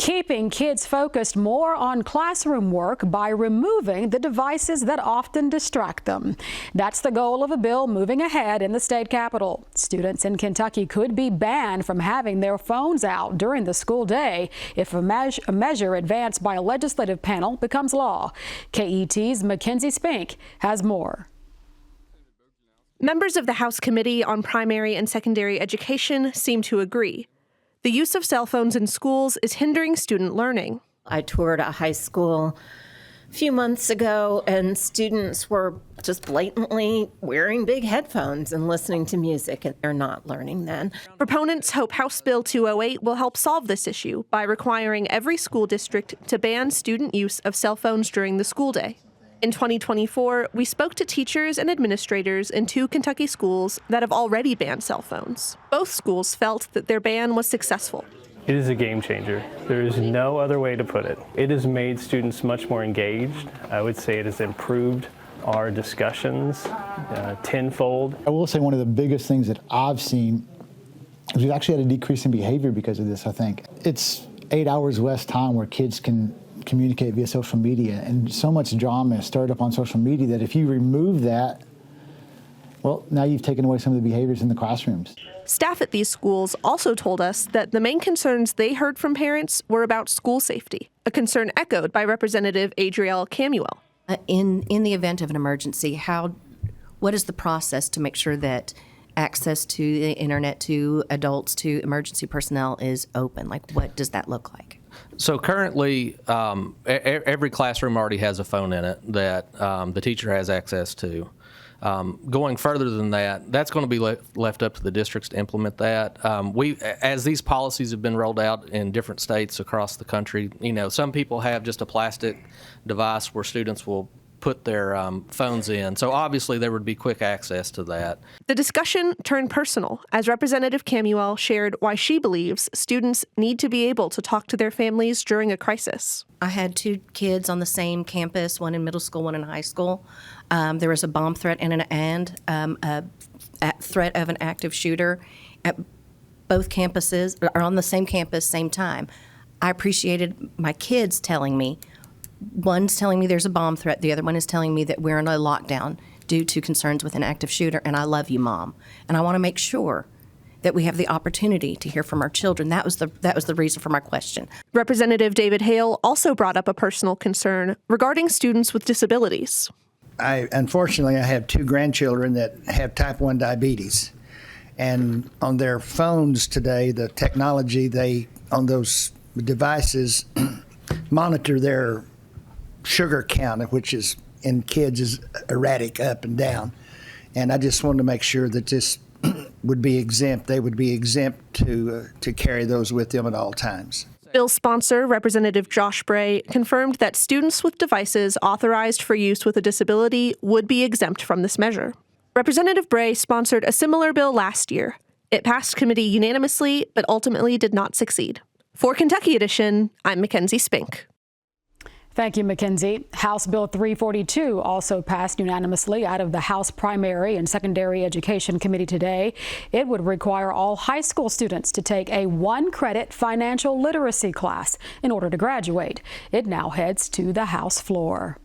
keeping kids focused more on classroom work by removing the devices that often distract them. That's the goal of a bill moving ahead in the state capitol. Students in Kentucky could be banned from having their phones out during the school day if a measure advanced by a legislative panel becomes law. KET's Mackenzie Spink has more. Members of the House Committee on Primary and Secondary Education seem to agree. The use of cell phones in schools is hindering student learning. I toured a high school a few months ago, and students were just blatantly wearing big headphones and listening to music, and they're not learning then. Proponents hope House Bill 208 will help solve this issue by requiring every school district to ban student use of cell phones during the school day. In 2024, we spoke to teachers and administrators in 2 Kentucky schools that have already banned cell phones. Both schools felt that their ban was successful. It is a game changer. There is no other way to put it. It has made students much more engaged. I would say it has improved our discussions tenfold. I will say one of the biggest things that I've seen is we've actually had a decrease in behavior because of this, I think. It's 8 hours less time where kids can communicate via social media, and so much drama is stirred up on social media that if you remove that, well, now you've taken away some of the behaviors in the classrooms. Staff at these schools also told us that the main concerns they heard from parents were about school safety, a concern echoed by Representative Adrielle Camuel. In the event of an emergency, what is the process to make sure that access to the internet to adults, to emergency personnel is open? Like, what does that look like? So currently, every classroom already has a phone in it that the teacher has access to. Going further than that, that's going to be left up to the districts to implement that. As these policies have been rolled out in different states across the country, some people have just a plastic device where students will put their phones in. So obviously there would be quick access to that. The discussion turned personal as Representative Camuel shared why she believes students need to be able to talk to their families during a crisis. I had 2 kids on the same campus, one in middle school, one in high school. There was a bomb threat and a threat of an active shooter at both campuses, or on the same campus, same time. I appreciated my kids telling me, one's telling me there's a bomb threat, the other one is telling me that we're in a lockdown due to concerns with an active shooter, and I love you, Mom. And I want to make sure that we have the opportunity to hear from our children. That was the reason for my question. Representative David Hale also brought up a personal concern regarding students with disabilities. Unfortunately, I have 2 grandchildren that have type 1 diabetes. And on their phones today, the technology, on those devices, monitor their sugar count, which is in kids is erratic up and down. And I just wanted to make sure that this would be exempt. They would be exempt to carry those with them at all times. Bill's sponsor, Representative Josh Bray, confirmed that students with devices authorized for use with a disability would be exempt from this measure. Representative Bray sponsored a similar bill last year. It passed committee unanimously, but ultimately did not succeed. For Kentucky Edition, I'm Mackenzie Spink. Thank you, Mackenzie. House Bill 342 also passed unanimously out of the House Primary and Secondary Education Committee today. It would require all high school students to take a 1-credit financial literacy class in order to graduate. It now heads to the House floor.